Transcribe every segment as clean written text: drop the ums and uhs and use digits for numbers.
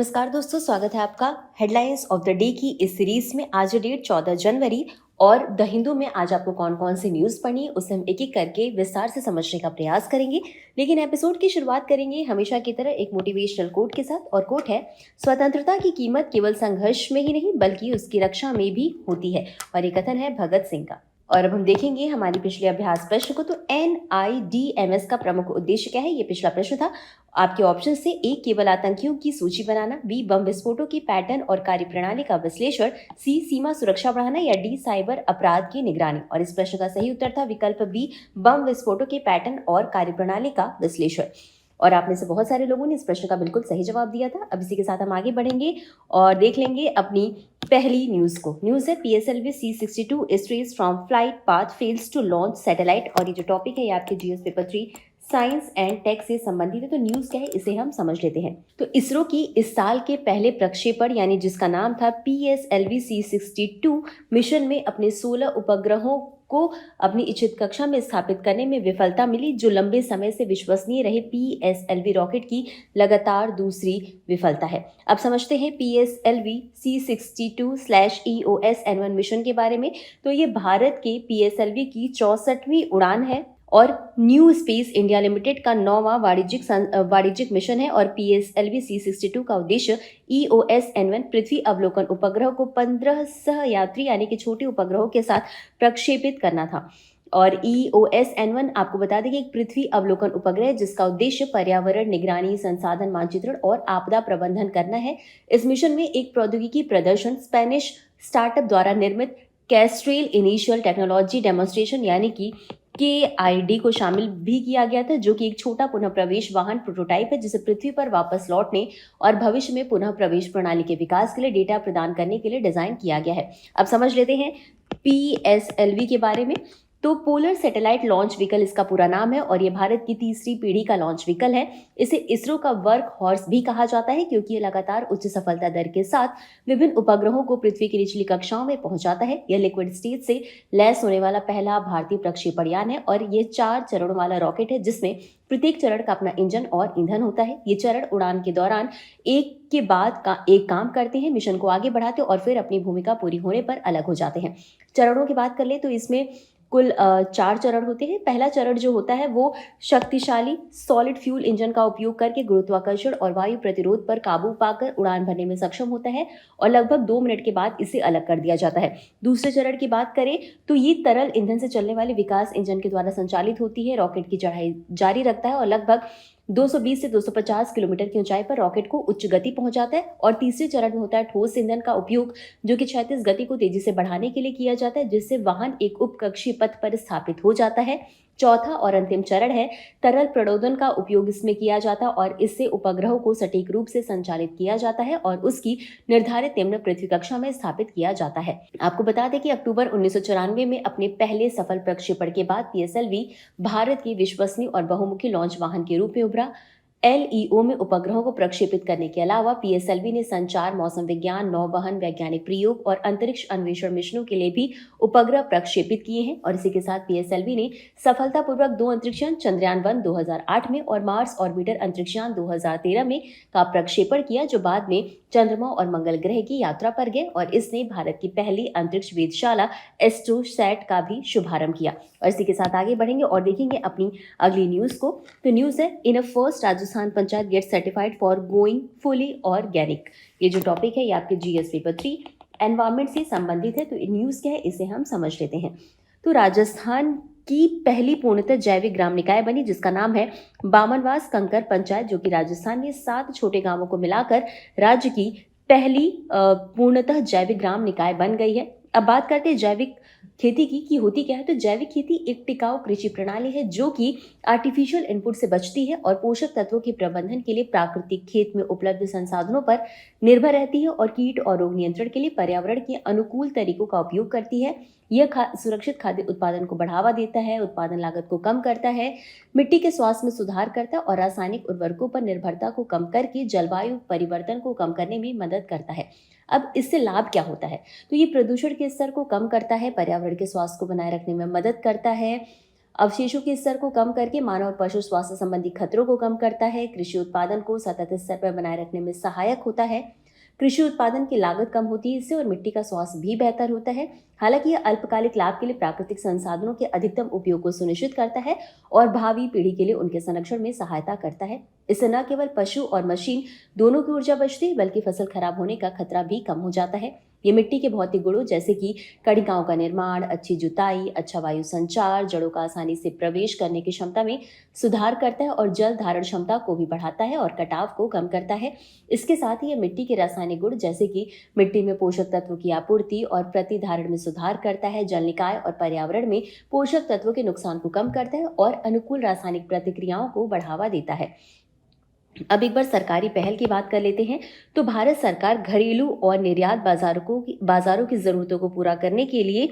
नमस्कार दोस्तों, स्वागत है आपका हेडलाइंस ऑफ द डे की इस सीरीज में। आज डेट 14 जनवरी और द हिंदू में आज आपको कौन कौन सी न्यूज़ पढ़नी है उसे हम एक एक करके विस्तार से समझने का प्रयास करेंगे। लेकिन एपिसोड की शुरुआत करेंगे हमेशा की तरह एक मोटिवेशनल कोट के साथ, और कोट है, स्वतंत्रता की कीमत केवल संघर्ष में ही नहीं बल्कि उसकी रक्षा में भी होती है। और ये कथन है भगत सिंह का। और अब हम देखेंगे हमारी पिछले अभ्यास प्रश्न को। तो NIDMS का प्रमुख उद्देश्य क्या है, ये पिछला प्रश्न था। आपके ऑप्शन से ए, केवल आतंकियों की सूची बनाना, बी, बम विस्फोटों की पैटर्न और कार्यप्रणाली का विश्लेषण, सी, सीमा सुरक्षा बढ़ाना, या डी, साइबर अपराध की निगरानी। और इस प्रश्न का सही उत्तर था विकल्प बी, बम विस्फोटों के पैटर्न और कार्यप्रणाली का विश्लेषण। और आप में से बहुत सारे लोगों ने इस प्रश्न का बिल्कुल सही जवाब दिया था। अब इसी के साथ हम आगे बढ़ेंगे और देख लेंगे अपनी पहली न्यूज को। न्यूज है PSLV C-62 is from flight path fails to launch satellite. और ये जो टॉपिक है ये आपके GS paper 3 science and tech से संबंधित है। तो न्यूज क्या है इसे हम समझ लेते हैं। तो इसरो की इस साल के पहले प्रक्षेपण यानी जिसका नाम था PSLV C-62 मिशन में अपने 16 उपग्रहों को अपनी इच्छित कक्षा में स्थापित करने में विफलता मिली, जो लंबे समय से विश्वसनीय रहे PSLV रॉकेट की लगातार दूसरी विफलता है। अब समझते हैं PSLV C-62/EOS N1 मिशन के बारे में। तो ये भारत के PSLV की 64वीं उड़ान है और न्यू स्पेस इंडिया लिमिटेड का 9वां वाणिज्यिक मिशन है। और PSLV C-62 का उद्देश्य EOS N1 पृथ्वी अवलोकन उपग्रह को 15 सह यात्री यानी कि छोटे उपग्रहों के साथ प्रक्षेपित करना था। और EOS N1 आपको बता दें कि एक पृथ्वी अवलोकन उपग्रह है जिसका उद्देश्य पर्यावरण निगरानी, संसाधन मानचित्रण और आपदा प्रबंधन करना है। इस मिशन में एक प्रौद्योगिकी प्रदर्शन स्पेनिश स्टार्टअप द्वारा निर्मित कैस्ट्रेल इनिशियल टेक्नोलॉजी डेमोन्स्ट्रेशन यानी कि KID को शामिल भी किया गया था, जो कि एक छोटा पुनः प्रवेश वाहन प्रोटोटाइप है जिसे पृथ्वी पर वापस लौटने और भविष्य में पुनः प्रवेश प्रणाली के विकास के लिए डेटा प्रदान करने के लिए डिजाइन किया गया है। अब समझ लेते हैं PSLV के बारे में। तो पोलर सैटेलाइट लॉन्च व्हीकल इसका पूरा नाम है और ये भारत की तीसरी पीढ़ी का लॉन्च व्हीकल है। इसे इसरो का वर्क हॉर्स भी कहा जाता है क्योंकि ये लगातार उच्च सफलता दर के साथ विभिन्न उपग्रहों को पृथ्वी की निचली कक्षाओं में पहुंचाता है। यह लिक्विड स्टेज से लैस होने वाला पहला भारतीय प्रक्षेपण यान है और ये 4 चरणों वाला रॉकेट है जिसमें प्रत्येक चरण का अपना इंजन और ईंधन होता है। ये चरण उड़ान के दौरान एक के बाद का एक काम करते हैं, मिशन को आगे बढ़ाते हैं और फिर अपनी भूमिका पूरी होने पर अलग हो जाते हैं। चरणों की बात कर ले तो इसमें कुल 4 चरण होते हैं। पहला चरण जो होता है वो शक्तिशाली सॉलिड फ्यूल इंजन का उपयोग करके गुरुत्वाकर्षण और वायु प्रतिरोध पर काबू पाकर उड़ान भरने में सक्षम होता है और लगभग 2 मिनट के बाद इसे अलग कर दिया जाता है। दूसरे चरण की बात करें तो ये तरल ईंधन से चलने वाले विकास इंजन के द्वारा संचालित होती है। रॉकेट की चढ़ाई जारी रखता है और लगभग 220 से 250 किलोमीटर की ऊंचाई पर रॉकेट को उच्च गति पहुंचाता है। और तीसरे चरण में होता है ठोस ईंधन का उपयोग, जो कि क्षैतिज गति को तेजी से बढ़ाने के लिए किया जाता है, जिससे वाहन एक उपकक्षीय पथ पर स्थापित हो जाता है। चौथा और अंतिम चरण है तरल प्रणोदन का उपयोग इसमें किया जाता है और इससे उपग्रहों को सटीक रूप से संचालित किया जाता है और उसकी निर्धारित निम्न पृथ्वी कक्षा में स्थापित किया जाता है। आपको बता दें कि अक्टूबर 1994 में अपने पहले सफल प्रक्षेपण के बाद PSLV भारत की विश्वसनीय और बहुमुखी लॉन्च वाहन के रूप में उभरा। LEO में उपग्रहों को प्रक्षेपित करने के अलावा PSLV ने संचार, मौसम विज्ञान, नौवहन, वैज्ञानिक प्रयोग और अंतरिक्ष अन्वेषण मिशनों के लिए भी उपग्रह प्रक्षेपित किए हैं। और इसी के साथ PSLV ने सफलतापूर्वक 2 अंतरिक्षयान चंद्रयान-1 2008 में और मार्स ऑर्बिटर अंतरिक्षयान 2013 में का प्रक्षेपण किया, जो बाद में चंद्रमा और मंगल ग्रह की यात्रा पर गए। और इसने भारत की पहली अंतरिक्ष वेधशाला एस्ट्रोसैट का भी शुभारंभ किया। और इसी के साथ आगे बढ़ेंगे और देखेंगे अपनी अगली न्यूज को। तो न्यूज है in a first Rajasthan panchayat get certified for going fully organic. ये जो टॉपिक है ये आपके GS पेपर 3 एनवायरमेंट से संबंधित है। तो न्यूज क्या है इसे हम समझ लेते हैं। तो राजस्थान की पहली पूर्णतः जैविक ग्राम निकाय बनी जिसका नाम है बामनवास कंकर पंचायत, जो कि राजस्थान में 7 छोटे गांवों को मिलाकर राज्य की पहली पूर्णतः जैविक ग्राम निकाय बन गई है। अब बात करते हैं जैविक खेती की कि होती क्या है। तो जैविक खेती एक टिकाऊ कृषि प्रणाली है जो कि आर्टिफिशियल इनपुट से बचती है और पोषक तत्वों के प्रबंधन के लिए प्राकृतिक खेत में उपलब्ध संसाधनों पर निर्भर रहती है और कीट और रोग नियंत्रण के लिए पर्यावरण के अनुकूल तरीकों का उपयोग करती है। यह सुरक्षित खाद्य उत्पादन को बढ़ावा देता है, उत्पादन लागत को कम करता है, मिट्टी के स्वास्थ्य में सुधार करता है और रासायनिक उर्वरकों पर निर्भरता को कम करके जलवायु परिवर्तन को कम करने में मदद करता है। अब इससे लाभ क्या होता है। तो ये प्रदूषण के स्तर को कम करता है, पर्यावरण के स्वास्थ्य को बनाए रखने में मदद करता है, अवशेषों के स्तर को कम करके मानव और पशु स्वास्थ्य संबंधी खतरों को कम करता है, कृषि उत्पादन को सतत स्तर पर बनाए रखने में सहायक होता है, कृषि उत्पादन की लागत कम होती है इससे और मिट्टी का स्वास्थ्य भी बेहतर होता है। हालांकि यह अल्पकालिक लाभ के लिए प्राकृतिक संसाधनों के अधिकतम उपयोग को सुनिश्चित करता है और भावी पीढ़ी के लिए उनके संरक्षण में सहायता करता है। इससे न केवल पशु और मशीन दोनों की ऊर्जा बचती है बल्कि फसल खराब होने का खतरा भी कम हो जाता है। ये मिट्टी के भौतिक गुणों जैसे कि कणिकाओं का निर्माण, अच्छी जुताई, अच्छा वायु संचार, जड़ों का आसानी से प्रवेश करने की क्षमता में सुधार करता है और जल धारण क्षमता को भी बढ़ाता है और कटाव को कम करता है। इसके साथ ही ये मिट्टी के रासायनिक गुण जैसे कि मिट्टी में पोषक तत्वों की आपूर्ति और प्रतिधारण में सुधार करता है, जल निकाय और पर्यावरण में पोषक तत्वों के नुकसान को कम करता है और अनुकूल रासायनिक प्रतिक्रियाओं को बढ़ावा देता है। अब एक बार सरकारी पहल की बात कर लेते हैं तो भारत सरकार घरेलू और निर्यात बाजारों की जरूरतों को पूरा करने के लिए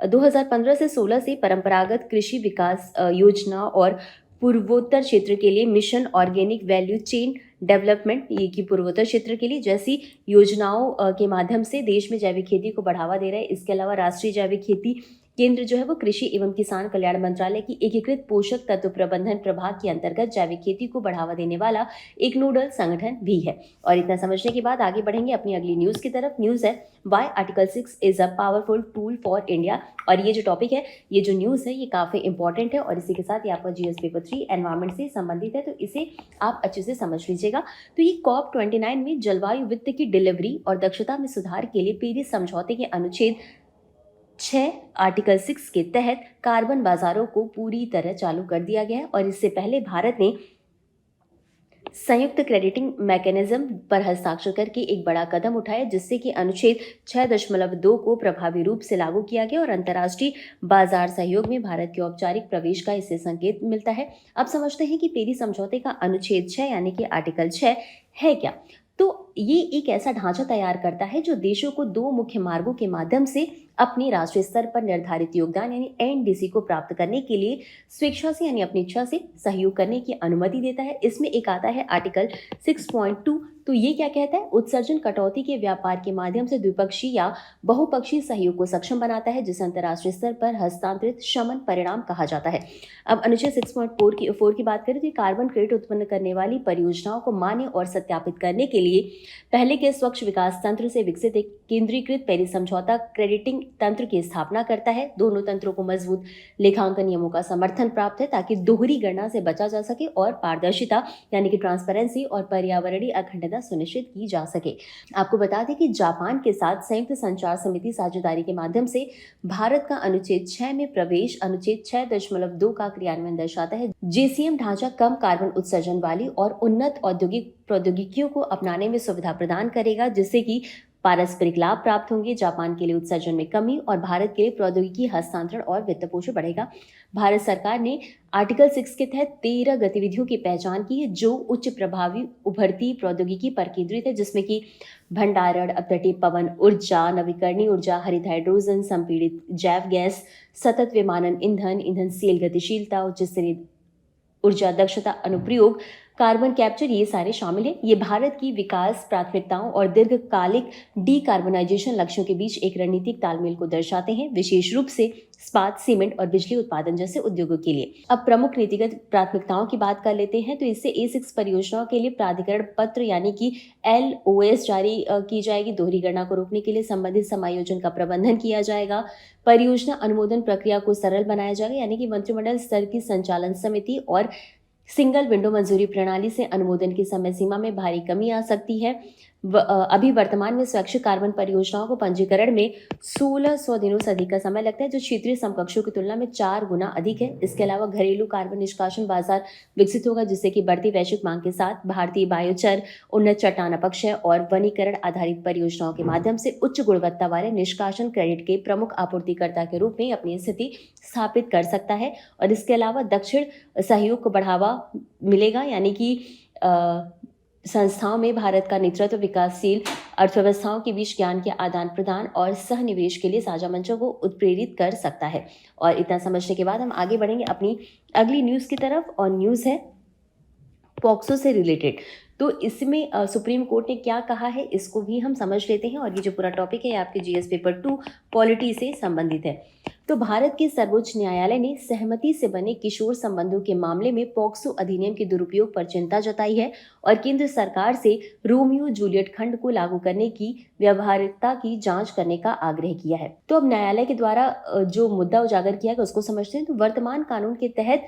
2015 से 16 से परंपरागत कृषि विकास योजना और पूर्वोत्तर क्षेत्र के लिए mission organic value chain development ये की पूर्वोत्तर क्षेत्र के लिए जैसी योजनाओं के माध्यम से देश में जैविक खेती को बढ़ावा दे रहा है। इसके अलावा राष्ट्रीय जैविक खेती केंद्र जो है वो कृषि एवं किसान कल्याण मंत्रालय की एकीकृत पोषक तत्व प्रबंधन प्रभाग के अंतर्गत जैविक खेती को बढ़ावा देने वाला एक नोडल संगठन भी है। और इतना समझने के बाद आगे बढ़ेंगे अपनी अगली न्यूज की तरफ। न्यूज है why article 6 is a powerful tool for India. और ये जो टॉपिक है, ये जो न्यूज है, ये काफी इंपॉर्टेंट है और इसी के साथ ये आपका जीएस पेपर 3 एनवायरमेंट से संबंधित है, तो इसे आप अच्छे से समझ लीजिएगा। तो ये COP29 में जलवायु वित्त की डिलीवरी और दक्षता में सुधार के लिए पेरिस समझौते के अनुच्छेद 6 आर्टिकल 6 के तहत कार्बन बाजारों को पूरी तरह चालू कर दिया गया है। और इससे पहले भारत ने संयुक्त क्रेडिटिंग मैकेनिज्म पर हस्ताक्षर करके एक बड़ा कदम उठाया जिससे कि अनुच्छेद 6.2 को प्रभावी रूप से लागू किया गया और अंतर्राष्ट्रीय बाजार सहयोग में भारत के औपचारिक प्रवेश का इससे संकेत मिलता है। अब समझते हैं कि पेरिस समझौते का अनुच्छेद 6 यानी कि आर्टिकल 6 है क्या। तो ये एक ऐसा ढांचा तैयार करता है जो देशों को 2 मुख्य मार्गों के माध्यम से अपनी राष्ट्रीय स्तर पर निर्धारित योगदान यानी एनडीसी को प्राप्त करने के लिए स्वेच्छा से यानी अपनी इच्छा से सहयोग करने की अनुमति देता है। इसमें एक आता है आर्टिकल 6.2। तो ये क्या कहता है? उत्सर्जन कटौती के व्यापार के माध्यम से द्विपक्षीय या बहुपक्षीय सहयोग को सक्षम बनाता है जिसे अंतर्राष्ट्रीय स्तर पर हस्तांतरित शमन परिणाम कहा जाता है। अब अनुच्छेद 6.4 की बात करें तो कार्बन क्रेडिट उत्पन्न करने वाली परियोजनाओं को मान्य और सत्यापित करने के लिए पहले के स्वच्छ विकास तंत्र से विकसित एक केंद्रीकृत पेरिस समझौता क्रेडिटिंग तंत्र की स्थापना करता है। दोनों तंत्रों को मजबूत लेखांकन नियमों का समर्थन प्राप्त है ताकि दोहरी गणना से बचा जा सके और पारदर्शिता यानी कि ट्रांसपेरेंसी और पर्यावरणीय अखंडता सुनिश्चित की जा सके। आपको बता दें कि जापान के साथ संयुक्त संचार समिति साझेदारी के माध्यम से भारत का अनुच्छेद 6 में प्रवेश अनुच्छेद 6.2 का क्रियान्वयन दर्शाता है। जेसीएम ढांचा कम कार्बन उत्सर्जन वाली और उन्नत औद्योगिक प्रौद्योगिकियों को अपनाने में सुविधा प्रदान करेगा जिससे कि पारस्परिक लाभ प्राप्त होंगे। जापान के लिए उत्सर्जन में कमी और भारत के लिए प्रौद्योगिकी हस्तांतरण और वित्त पोषण बढ़ेगा। भारत सरकार ने आर्टिकल 6 के तहत 13 गतिविधियों की पहचान की है जो उच्च प्रभावी उभरती प्रौद्योगिकी पर केंद्रित है जिसमें कि भंडारण, अपतटीय पवन ऊर्जा, नवीकरणीय ऊर्जा, हरित हाइड्रोजन, संपीड़ित जैव गैस, सतत विमानन ईंधन, ईंधन सेल गतिशीलता, उच्च स्तरीय ऊर्जा दक्षता अनुप्रयोग, कार्बन कैप्चर, ये सारे शामिल हैं। ये भारत की विकास प्राथमिकताओं और दीर्घकालिक डीकार्बोनाइजेशन लक्ष्यों के बीच एक रणनीतिक तालमेल को दर्शाते हैं, विशेष रूप से इस्पात, सीमेंट और बिजली उत्पादन जैसे उद्योगों के लिए। अब प्रमुख नीतिगत प्राथमिकताओं की बात कर लेते हैं तो इससे A6 परियोजनाओं के लिए प्राधिकरण पत्र यानी कि LOS जारी की जाएगी। दोहरी गणना को रोकने के लिए संबंधित समायोजन का प्रबंधन किया जाएगा। परियोजना अनुमोदन प्रक्रिया को सरल बनाया जाएगा यानी कि मंत्रिमंडल स्तर की संचालन समिति और सिंगल विंडो मंजूरी प्रणाली से अनुमोदन की समय सीमा में भारी कमी आ सकती है। अभी वर्तमान में स्वैच्छिक कार्बन परियोजनाओं को पंजीकरण में 1600 दिनों से अधिक का समय लगता है जो क्षेत्रीय समकक्षों की तुलना में 4 गुना अधिक है। इसके अलावा घरेलू कार्बन निष्कासन बाजार विकसित होगा जिससे कि बढ़ती वैश्विक मांग के साथ भारतीय बायोचर, उन्नत चट्टान अपक्षय और वनीकरण आधारित परियोजनाओं के माध्यम से उच्च गुणवत्ता वाले निष्कासन क्रेडिट के प्रमुख आपूर्तिकर्ता के रूप में अपनी स्थिति स्थापित कर सकता है। और इसके अलावा दक्षिण सहयोग को बढ़ावा मिलेगा यानी कि संस्थाओं में भारत का नेतृत्व विकासशील अर्थव्यवस्थाओं के बीच ज्ञान के आदान प्रदान और सहनिवेश के लिए साझा मंचों को उत्प्रेरित कर सकता है। और इतना समझने के बाद हम आगे बढ़ेंगे अपनी अगली न्यूज़ की तरफ और न्यूज़ है पॉक्सो से रिलेटेड। तो इसमें सुप्रीम कोर्ट ने क्या कहा है इसको भी हम समझ लेते हैं और ये जो पूरा टॉपिक है आपके जीएस पेपर 2 पॉलिटी से संबंधित है। तो भारत के सर्वोच्च न्यायालय ने सहमति से बने किशोर संबंधों के मामले में पॉक्सो अधिनियम के दुरुपयोग पर चिंता जताई है और केंद्र सरकार से रोमियो जूलियट खंड को लागू करने की व्यवहारिकता की जांच करने का आग्रह किया है। तो अब न्यायालय के द्वारा जो मुद्दा उजागर किया गया उसको समझते हैं। तो वर्तमान कानून के तहत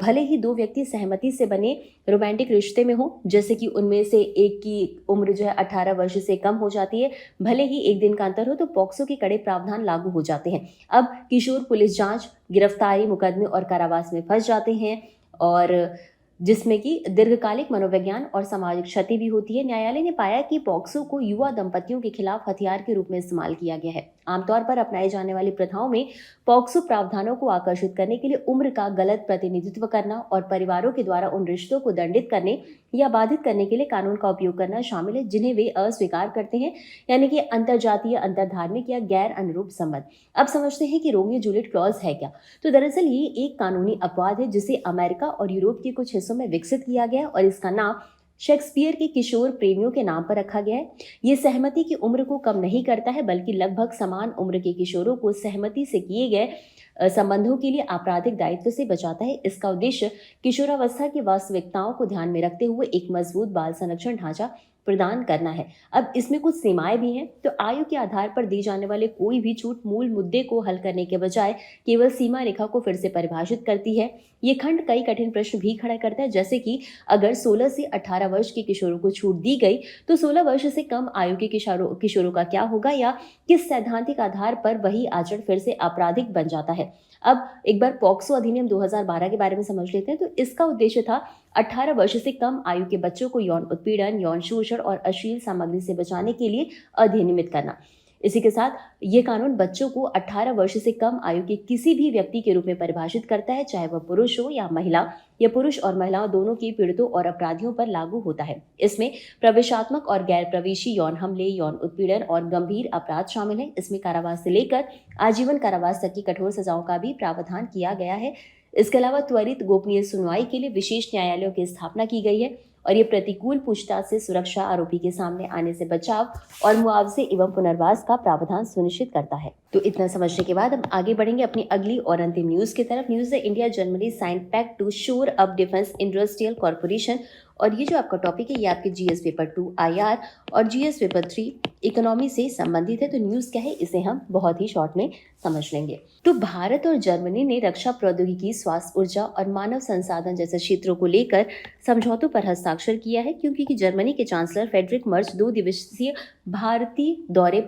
भले ही दो व्यक्ति सहमति से बने रोमांटिक रिश्ते में हो, जैसे कि उनमें से एक की उम्र जो है 18 वर्ष से कम हो जाती है, भले ही एक दिन का अंतर हो, तो पॉक्सो के कड़े प्रावधान लागू हो जाते हैं। अब किशोर पुलिस जांच, गिरफ्तारी, मुकदमे और कारावास में फंस जाते हैं और जिसमें कि दीर्घकालिक मनोविज्ञान और सामाजिक क्षति भी होती है। न्यायालय ने पाया कि पॉक्सो को युवा दंपतियों के खिलाफ हथियार के रूप में इस्तेमाल किया गया है। आमतौर पर अपनाई जाने वाली प्रथाओं में पॉक्सो प्रावधानों को आकर्षित करने के लिए उम्र का गलत प्रतिनिधित्व करना और परिवारों के द्वारा उन रिश्तों को दंडित करने या बाधित करने के लिए कानून का उपयोग करना शामिल है जिन्हें वे अस्वीकार करते हैं, यानी कि अंतरजातीय, अंतरधार्मिक या गैर अनुरूप संबंध। अब समझते हैं कि रोमियो जूलियट क्लॉज है क्या। तो दरअसल ये एक कानूनी अपवाद है जिसे अमेरिका और यूरोप के कुछ हिस्सों में विकसित किया गया और इसका नाम शेक्सपियर के किशोर प्रेमियों के नाम पर रखा गया है। ये सहमति की उम्र को कम नहीं करता है, बल्कि लगभग समान उम्र के किशोरों को सहमति से किए गए संबंधों के लिए आपराधिक दायित्व से बचाता है। इसका उद्देश्य किशोरावस्था की वास्तविकताओं को ध्यान में रखते हुए एक मजबूत बाल संरक्षण ढांचा प्रदान करना है। अब इसमें कुछ सीमाएं भी हैं। तो आयु के आधार पर दी जाने वाले कोई भी छूट मूल मुद्दे को हल करने के बजाय केवल सीमा रेखा को फिर से परिभाषित करती है। ये खंड कई कठिन प्रश्न भी खड़ा करता है, जैसे कि अगर 16 से 18 वर्ष के किशोरों को छूट दी गई तो 16 वर्ष से कम आयु के किशोरों का क्या होगा, या किस सैद्धांतिक आधार पर वही आचरण फिर से आपराधिक बन जाता है। अब एक बार पॉक्सो अधिनियम 2012 के बारे में समझ लेते हैं। तो इसका उद्देश्य था 18 वर्ष से कम आयु के बच्चों को यौन उत्पीड़न, यौन शोषण और अश्लील सामग्री से बचाने के लिए अधिनियमित करना। इसी के साथ ये कानून बच्चों को 18 वर्ष से कम आयु के किसी भी व्यक्ति के रूप में परिभाषित करता है, चाहे वह पुरुष हो या महिला, या पुरुष और महिलाओं दोनों के पीड़ितों और अपराधियों पर लागू होता है। इसमें प्रवेशात्मक और गैर प्रवेशी यौन हमले, यौन उत्पीड़न और गंभीर अपराध शामिल हैं। इसमें कारावास से लेकर आजीवन कारावास तक की कठोर सजाओं का भी प्रावधान किया गया है। इसके अलावा त्वरित गोपनीय सुनवाई के लिए विशेष न्यायालयों की स्थापना की गई है और ये प्रतिकूल पूछताछ से सुरक्षा, आरोपी के सामने आने से बचाव और मुआवजे एवं पुनर्वास का प्रावधान सुनिश्चित करता है। तो इतना समझने के बाद हम आगे बढ़ेंगे अपनी अगली और अंतिम न्यूज की तरफ। न्यूज है India Germany sign pact to shore up defence industrial corporation. और ये जो आपका टॉपिक है ये आपके जीएस पेपर 2 IR और जीएस पेपर 3 इकोनॉमी से संबंधित है। तो न्यूज़ क्या है इसे हम बहुत ही शॉर्ट में समझ लेंगे। तो भारत और जर्मनी ने रक्षा प्रौद्योगिकी, स्वास्थ्य, ऊर्जा और मानव संसाधन जैसे क्षेत्रों को लेकर समझौतों पर हस्ताक्षर किया है, क्योंकि जर्मनी के चांसलर फ्रेडरिक मर्ज 2 दिवसीय भारत दौरे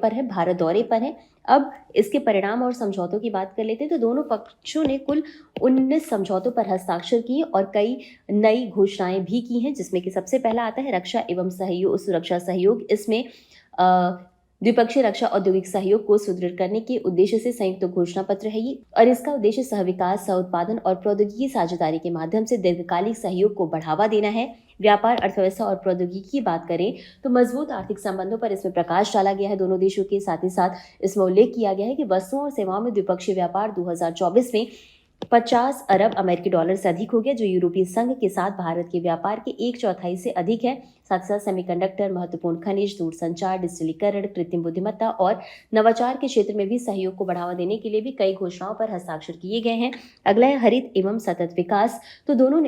पर है। अब इसके परिणाम और समझौतों की बात कर लेते हैं। तो दोनों पक्षों ने कुल 19 समझौतों पर हस्ताक्षर किए और कई नई घोषणाएं भी की हैं, जिसमें कि सबसे पहला आता है रक्षा एवं सुरक्षा सहयोग। इसमें द्विपक्षीय रक्षा औद्योगिक सहयोग को सुदृढ़ करने के उद्देश्य से संयुक्त घोषणा पत्र है ये, और इसका उद्देश्य सहविकास, सह-उत्पादन और प्रौद्योगिकी साझेदारी के माध्यम से दीर्घकालिक सहयोग को बढ़ावा देना है। व्यापार, अर्थव्यवस्था और प्रौद्योगिकी की बात करें तो मजबूत आर्थिक संबंधों पर इसमें प्रकाश डाला गया है दोनों देशों के। साथ ही साथ इसमें उल्लेख किया गया है कि वस्तुओं और सेवाओं में द्विपक्षीय व्यापार 2024 में 50 अरब अमेरिकी डॉलर से अधिक हो गया, जो यूरोपीय संघ के साथ भारत के व्यापार के 1/4 से अधिक है। साथ साथ सेमीकंडक्टर, महत्वपूर्ण खनिज, दूरसंचार, डिजिटलीकरण, कृत्रिम बुद्धिमत्ता और नवाचार के क्षेत्र में भी सहयोग को बढ़ावा देने के लिए भी कई घोषणाओं पर हस्ताक्षर किए गए हैं। अगला है हरित एवं सतत विकास। तो दोनों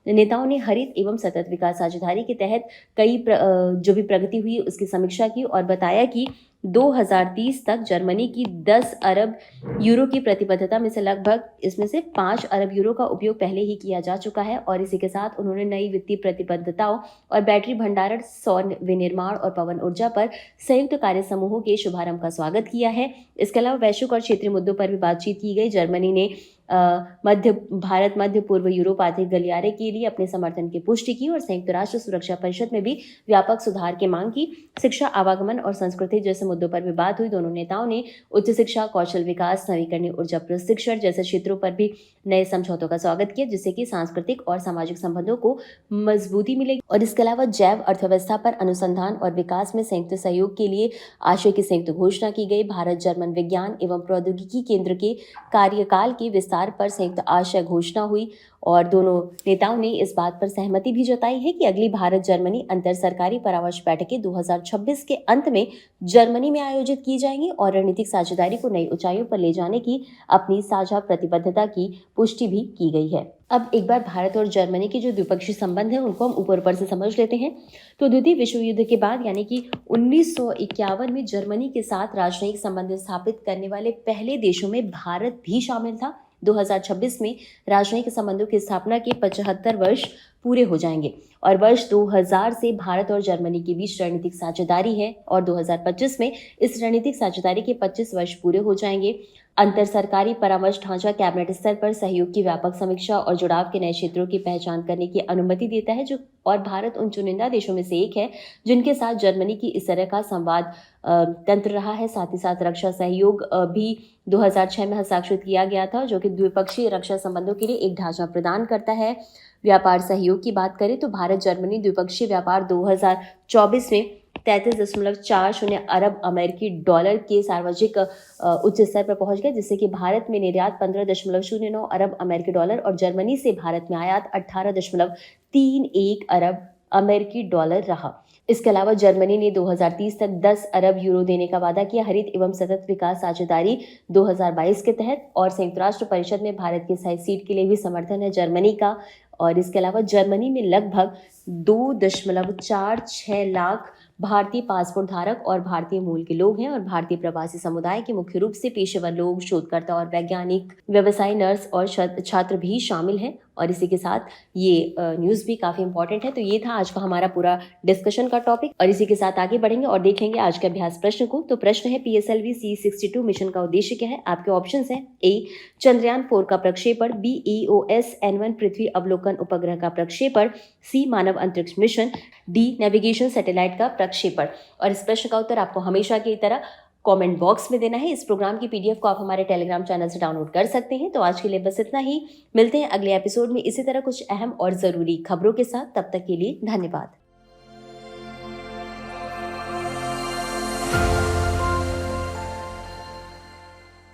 नेताओं ने हरित एवं सतत विकास साझेदारी के तहत कई जो भी प्रगति हुई उसकी समीक्षा की और बताया कि 2030 तक जर्मनी की 10 अरब यूरो की प्रतिबद्धता में से लगभग इसमें से 5 अरब यूरो का उपयोग पहले ही किया जा चुका है। और इसी के साथ उन्होंने नई वित्तीय प्रतिबद्धताओं और बैटरी भंडारण, सौर विनिर्माण और पवन ऊर्जा पर संयुक्त कार्य समूहों के शुभारंभ का स्वागत किया है। इसके अलावा वैश्विक और क्षेत्रीय मुद्दों पर भी बातचीत की गई। जर्मनी ने मध्य पूर्व यूरोप आर्थिक गलियारे के लिए अपने समर्थन की पुष्टि की और संयुक्त राष्ट्र सुरक्षा परिषद में भी व्यापक सुधार की मांग की। शिक्षा, आवागमन और संस्कृति जैसे मुद्दों पर भी बात हुई। दोनों नेताओं ने उच्च शिक्षा, कौशल विकास, नवीकरणीय ऊर्जा प्रशिक्षण जैसे क्षेत्रों पर भी नए समझौतों का स्वागत किया, जिससे कि सांस्कृतिक और सामाजिक संबंधों को मजबूती मिलेगी। और इसके अलावा जैव अर्थव्यवस्था पर अनुसंधान और विकास में संयुक्त सहयोग के लिए आशय की संयुक्त घोषणा की गई। भारत जर्मन विज्ञान एवं प्रौद्योगिकी केंद्र के कार्यकाल के विस्तार आधार पर संयुक्त आशय घोषणा हुई और दोनों नेताओं ने इस बात पर सहमति भी जताई है कि अगली भारत जर्मनी अंतर सरकारी परामर्श बैठकें 2026 के अंत में जर्मनी में आयोजित की जाएंगी और रणनीतिक साझेदारी को नई ऊंचाइयों पर ले जाने की अपनी साझा प्रतिबद्धता की पुष्टि भी की गई है। अब एक बार भारत और जर्मनी के जो द्विपक्षीय संबंध हैं उनको हम ऊपर से समझ लेते हैं। तो द्वितीय विश्व युद्ध के बाद यानी कि 1951 में जर्मनी के साथ राजनयिक संबंध स्थापित करने वाले पहले देशों में भारत भी शामिल था। 2026 में राजनयिक संबंधों की स्थापना के 75 वर्ष पूरे हो जाएंगे और वर्ष 2000 से भारत और जर्मनी के बीच रणनीतिक साझेदारी है और 2025 में इस रणनीतिक साझेदारी के 25 वर्ष पूरे हो जाएंगे। अंतर सरकारी परामर्श ढांचा कैबिनेट स्तर पर सहयोग की व्यापक समीक्षा और जुड़ाव के नए क्षेत्रों की पहचान करने की अनुमति देता है, जो और भारत उन चुनिंदा देशों में से एक है जिनके साथ जर्मनी की इस तरह का संवाद तंत्र रहा है। साथ ही साथ रक्षा सहयोग भी 2006 में हस्ताक्षरित किया गया था, जो कि द्विपक्षीय रक्षा संबंधों के लिए एक ढांचा प्रदान करता है। व्यापार सहयोग की बात करें तो भारत जर्मनी द्विपक्षीय व्यापार 2024 में 33.40 अरब अमेरिकी डॉलर के सार्वजनिक उच्च स्तर पर पहुंच गया, जिससे कि भारत में निर्यात 15.09 अरब अमेरिकी डॉलर और जर्मनी से भारत में आयात 18.31 अरब अमेरिकी डॉलर रहा। इसके अलावा जर्मनी ने 2030 तक 10 अरब यूरो देने का वादा किया हरित एवं सतत विकास साझेदारी 2022 के तहत, और संयुक्त राष्ट्र परिषद में भारत की सही सीट के लिए भी समर्थन है जर्मनी का। और इसके अलावा जर्मनी में लगभग 2.46 लाख भारतीय पासपोर्ट धारक और भारतीय मूल के लोग हैं और भारतीय प्रवासी समुदाय के मुख्य रूप से पेशेवर लोग, शोधकर्ता और वैज्ञानिक, व्यवसायी, नर्स और छात्र भी शामिल हैं। और इसी के साथ ये न्यूज़ भी काफ़ी इंपॉर्टेंट है। तो ये था आज का हमारा पूरा डिस्कशन का टॉपिक और इसी के साथ आगे बढ़ेंगे और देख लेंगे आज के अभ्यास प्रश्न को। तो प्रश्न है PSLV C62 मिशन का उद्देश्य क्या है। आपके ऑप्शंस हैं A चंद्रयान 4 का प्रक्षेपण, B EOS N1 पृथ्वी अवलोकन उपग्रह का प्रक्षेपण, C मानव अंतरिक्ष मिशन, D नेविगेशन सैटेलाइट का प्रक्षेपण। और इस प्रश्न का उत्तर आपको हमेशा की तरह कमेंट बॉक्स में देना है। इस प्रोग्राम की PDF को आप हमारे टेलीग्राम चैनल से डाउनलोड कर सकते हैं। तो आज के लिए बस इतना ही। मिलते हैं अगले एपिसोड में इसी तरह कुछ अहम और ज़रूरी खबरों के साथ। तब तक के लिए धन्यवाद।